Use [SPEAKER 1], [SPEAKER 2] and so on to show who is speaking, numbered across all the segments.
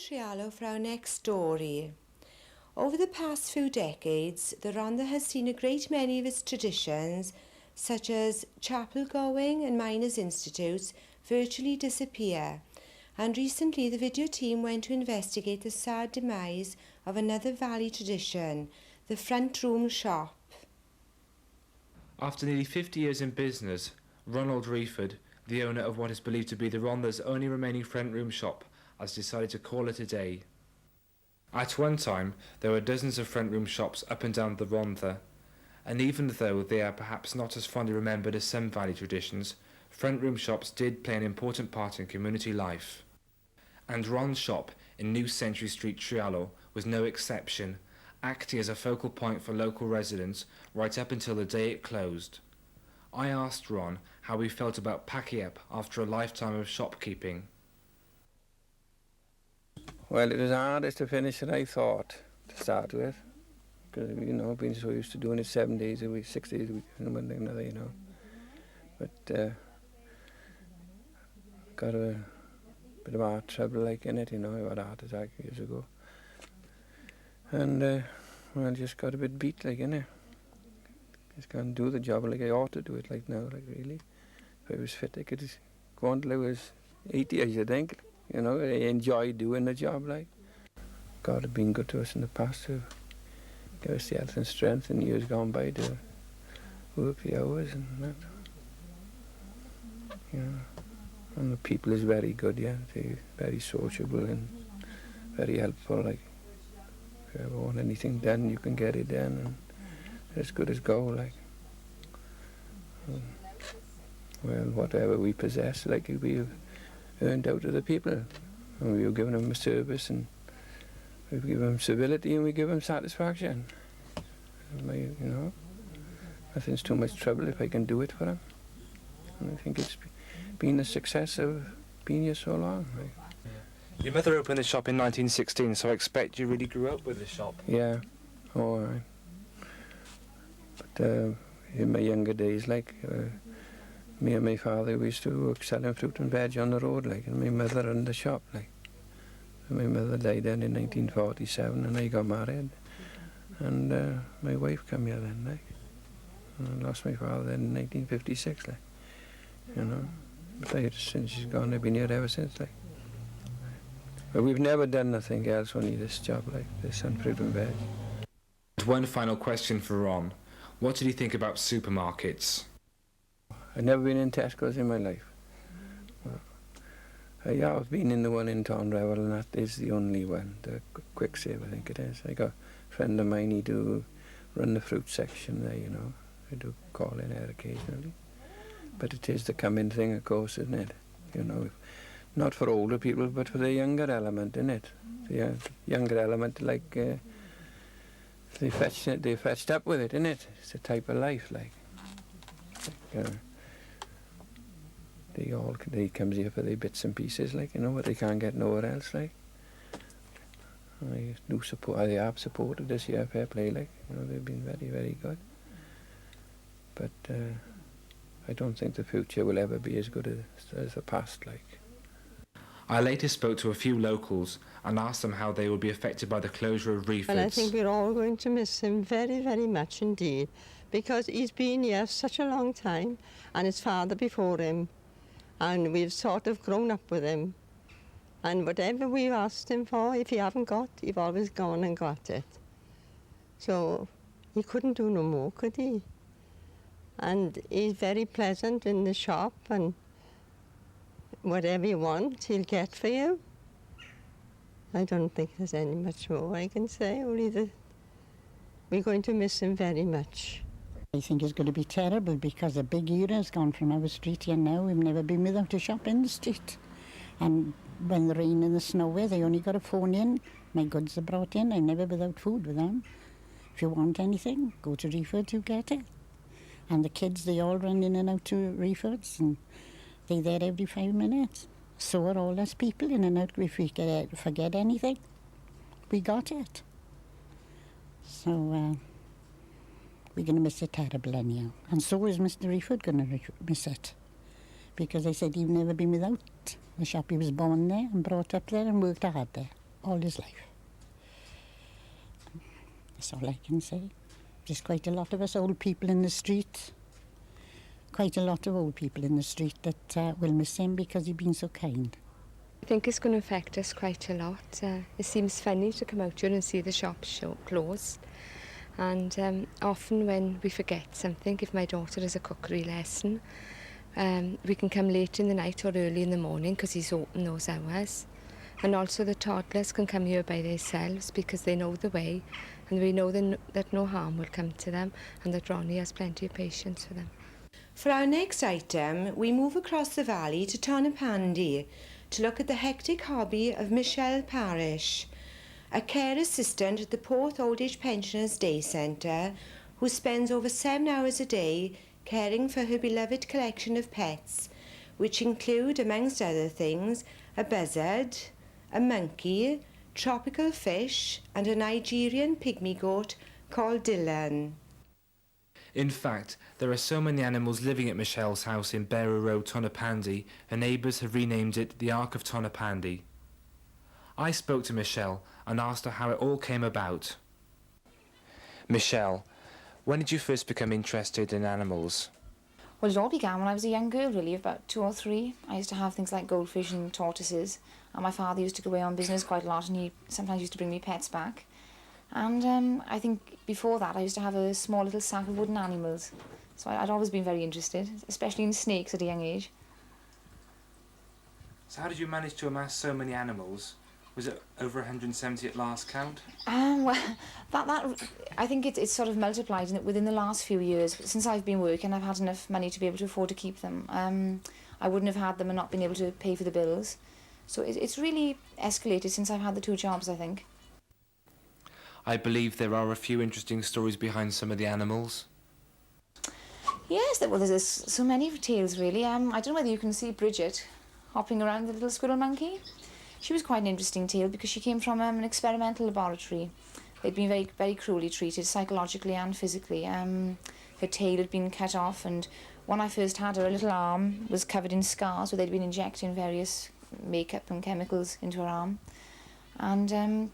[SPEAKER 1] Trealaw for our next story. Over the past few decades, the Rhondda has seen a great many of its traditions, such as chapel going and miners' institutes, virtually disappear. And recently the video team went to investigate the sad demise of another valley tradition, the front room shop.
[SPEAKER 2] After nearly 50 years in business, Ronnie Wreford, the owner of what is believed to be the Rhondda's only remaining front room shop, has decided to call it a day. At one time, there were dozens of front room shops up and down the Rhondda, and even though they are perhaps not as fondly remembered as some valley traditions, front room shops did play an important part in community life. And Ron's shop in New Century Street, Trealaw, was no exception, acting as a focal point for local residents right up until the day it closed. I asked Ron how he felt about packing up after a lifetime of shopkeeping.
[SPEAKER 3] Well, it was hardest to finish than I thought to start with, because, I've been so used to doing it 7 days a week, 6 days a week, and one thing another, But got a bit of heart trouble like in it, I had a heart attack years ago. And, just got a bit beat like, Just can't do the job like I ought to do it like now, like really. If I was fit, I could go until I was 80, I should think. I enjoy doing the job, like. God had been good to us in the past to give us the health and strength in years gone by to work the hours and that. And the people is very good, yeah. They're very sociable and very helpful, like. If you ever want anything done, you can get it done, and as good as gold, like. Well, whatever we possess, like, we've earned out of the people, and we've given them a service, and we've given them civility, and we give them satisfaction. Nothing's too much trouble if I can do it for them. And I think it's been a success of being here so long. Like.
[SPEAKER 2] Your mother opened the shop in 1916, so I expect you really grew up with the shop.
[SPEAKER 3] Yeah, all right. But in my younger days, me and my father, we used to work selling fruit and veg on the road, like, and my mother ran the shop, like. And my mother died then in 1947, and I got married, and my wife came here then, like. And I lost my father then in 1956, like, But since she's gone, I've been here ever since, like. But we've never done nothing else, only this job, like this, and fruit and veg.
[SPEAKER 2] One final question for Ron. What did he think about supermarkets?
[SPEAKER 3] I've never been in Tesco's in my life. I've been in the one in Tonrevel, and that is the only one, the Quick Save, I think it is. I got a friend of mine, he do run the fruit section there, I do call in there occasionally. But it is the come-in thing, of course, isn't it? Not for older people, but for the younger element, isn't it? The younger element, like, they fetched up with it, isn't it? It's a type of life, like. They comes here for their bits and pieces, like, what they can't get nowhere else, like. They have supported us here, fair play, like, they've been very, very good. But I don't think the future will ever be as good as the past, like.
[SPEAKER 2] I later spoke to a few locals and asked them how they would be affected by the closure of Wreford's.
[SPEAKER 4] Well, I think we're all going to miss him very, very much indeed, because he's been here such a long time, and his father before him, and we've sort of grown up with him. And whatever we've asked him for, if he haven't got, he's always gone and got it. So he couldn't do no more, could he? And he's very pleasant in the shop, and whatever you want, he'll get for you. I don't think there's any much more I can say, only that we're going to miss him very much.
[SPEAKER 5] I think it's going to be terrible, because a big era has gone from our street here now. We've never been without a shop in the street. And when the rain and the snow were, they only got to phone in. My goods are brought in. I'm never without food with them. If you want anything, go to Wreford, you get it. And the kids, they all run in and out to Wreford's, and they're there every 5 minutes. So are all us people in and out. If we forget anything, we got it. So we're going to miss it terrible anyhow. And so is Mr. Wreford going to miss it. Because they said he'd never been without the shop. He was born there and brought up there and worked hard there. all his life. That's all I can say. There's quite a lot of us old people in the street, quite a lot of old people in the street that will miss him because he'd been so kind.
[SPEAKER 6] I think it's going to affect us quite a lot. It seems funny to come out here and see the shops closed. And often when we forget something, if my daughter has a cookery lesson, we can come late in the night or early in the morning because he's open those hours. And also the toddlers can come here by themselves because they know the way and we know that no harm will come to them and that Ronnie has plenty of patience for them.
[SPEAKER 1] For our next item, we move across the valley to Tonypandy to look at the hectic hobby of Michelle Parish, a care assistant at the Porth Old Age Pensioners Day Centre who spends over 7 hours a day caring for her beloved collection of pets, which include, amongst other things, a buzzard, a monkey, tropical fish and a Nigerian pygmy goat called Dylan.
[SPEAKER 2] In fact, there are so many animals living at Michelle's house in Bearer Road, Tonypandy, her neighbours have renamed it the Ark of Tonypandy. I spoke to Michelle and asked her how it all came about. Michelle, when did you first become interested in animals?
[SPEAKER 7] Well, it all began when I was a young girl, really, about 2 or 3. I used to have things like goldfish and tortoises, and my father used to go away on business quite a lot, and he sometimes used to bring me pets back. And I think before that I used to have a small little sack of wooden animals, so I'd always been very interested, especially in snakes at a young age.
[SPEAKER 2] So how did you manage to amass so many animals? Was it over 170 at last count?
[SPEAKER 7] Well, that I think it's sort of multiplied within the last few years. Since I've been working, I've had enough money to be able to afford to keep them. I wouldn't have had them and not been able to pay for the bills. So it's really escalated since I've had the 2 jobs, I think.
[SPEAKER 2] I believe there are a few interesting stories behind some of the animals.
[SPEAKER 7] Yes, well, there's so many tales, really. I don't know whether you can see Bridget hopping around the little squirrel monkey. She was quite an interesting tale because she came from an experimental laboratory. They'd been very, very cruelly treated, psychologically and physically. Her tail had been cut off, and when I first had her, her little arm was covered in scars where they'd been injecting various makeup and chemicals into her arm. And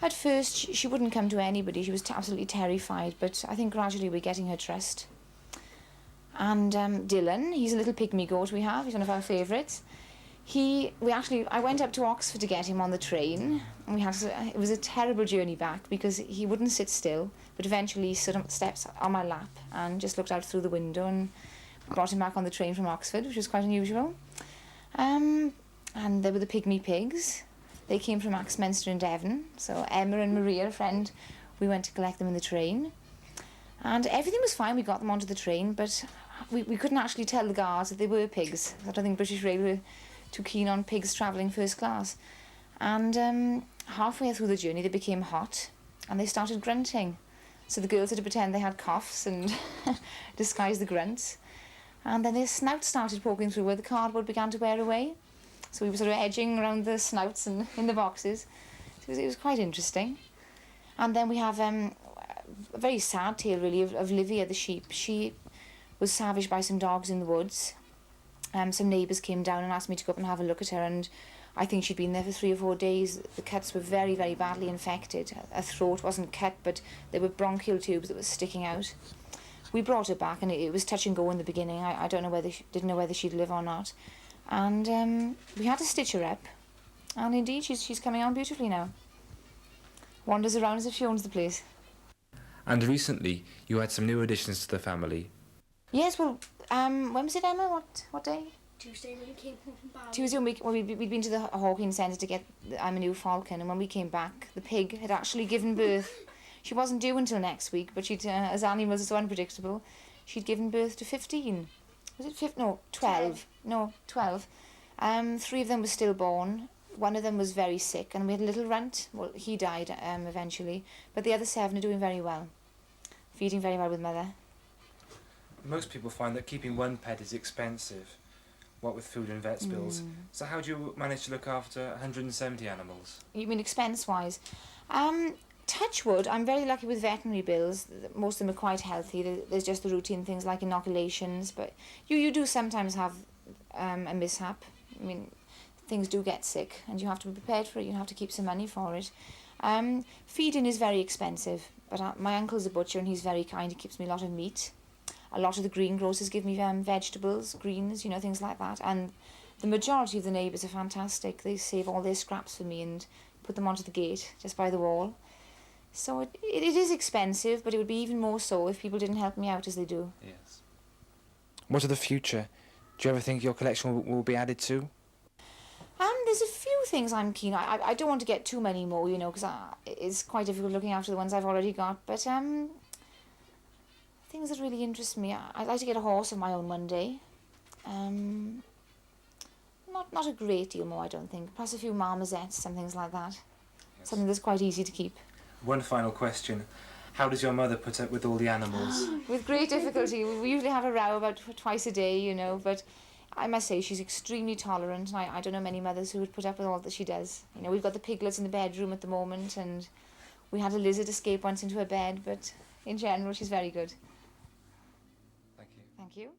[SPEAKER 7] at first, she wouldn't come to anybody. She was absolutely terrified, but I think gradually we're getting her trust. And Dylan, he's a little pygmy goat we have. He's one of our favourites. I went up to Oxford to get him on the train, and it was a terrible journey back because he wouldn't sit still, but eventually he stood on steps on my lap and just looked out through the window and brought him back on the train from Oxford, which was quite unusual. And there were the pygmy pigs. They came from Axminster in Devon, so Emma and Maria, a friend, we went to collect them in the train. And everything was fine, we got them onto the train, but we couldn't actually tell the guards that they were pigs. I don't think British Rail were too keen on pigs travelling first class. And halfway through the journey they became hot and they started grunting. So the girls had to pretend they had coughs and disguise the grunts. And then their snouts started poking through where the cardboard began to wear away. So we were sort of edging around the snouts and in the boxes. So it was quite interesting. And then we have a very sad tale really of Livia the sheep. She was savaged by some dogs in the woods. Some neighbours came down and asked me to go up and have a look at her, and I think she'd been there for 3 or 4 days. The cuts were very, very badly infected. Her throat wasn't cut, but there were bronchial tubes that were sticking out. We brought her back, and it was touch and go in the beginning. I don't know didn't know whether she'd live or not. And we had to stitch her up, and indeed she's coming on beautifully now. Wanders around as if she owns the place.
[SPEAKER 2] And recently you had some new additions to the family.
[SPEAKER 7] Yes, well, when was it, Emma? What day?
[SPEAKER 8] Tuesday when we came home from Bali.
[SPEAKER 7] Tuesday we'd been to the Hawking Centre to get a new falcon, and when we came back, the pig had actually given birth. She wasn't due until next week, but she'd, as animals are so unpredictable, she'd given birth to 15. Was it 15? No, 12. No, 12. 3 of them were stillborn. 1 of them was very sick, and we had a little runt. Well, he died eventually, but the other 7 are doing very well, feeding very well with mother.
[SPEAKER 2] Most people find that keeping one pet is expensive, what with food and vets bills. So how do you manage to look after 170 animals?
[SPEAKER 7] You mean expense-wise? Touch wood, I'm very lucky with veterinary bills. Most of them are quite healthy. There's just the routine things like inoculations, but you do sometimes have a mishap. I mean, things do get sick, and you have to be prepared for it. You have to keep some money for it. Feeding is very expensive, but my uncle's a butcher and he's very kind. He keeps me a lot of meat. A lot of the greengrocers give me vegetables, greens, you know, things like that. And the majority of the neighbours are fantastic. They save all their scraps for me and put them onto the gate just by the wall. So it is expensive, but it would be even more so if people didn't help me out as they do.
[SPEAKER 2] Yes. What of the future? Do you ever think your collection will be added to?
[SPEAKER 7] There's a few things I'm keen on. I don't want to get too many more, you know, because it's quite difficult looking after the ones I've already got. But things that really interest me, I'd like to get a horse of my own one day. Not a great deal more, I don't think. Plus a few marmosettes and things like that.
[SPEAKER 2] Yes.
[SPEAKER 7] Something that's quite easy to keep.
[SPEAKER 2] One final question. How does your mother put up with all the animals?
[SPEAKER 7] With great difficulty. We usually have a row about twice a day, you know, but I must say she's extremely tolerant, and I don't know many mothers who would put up with all that she does. You know, we've got the piglets in the bedroom at the moment, and we had a lizard escape once into her bed, but in general she's very good.
[SPEAKER 2] Thank you.
[SPEAKER 7] Thank you.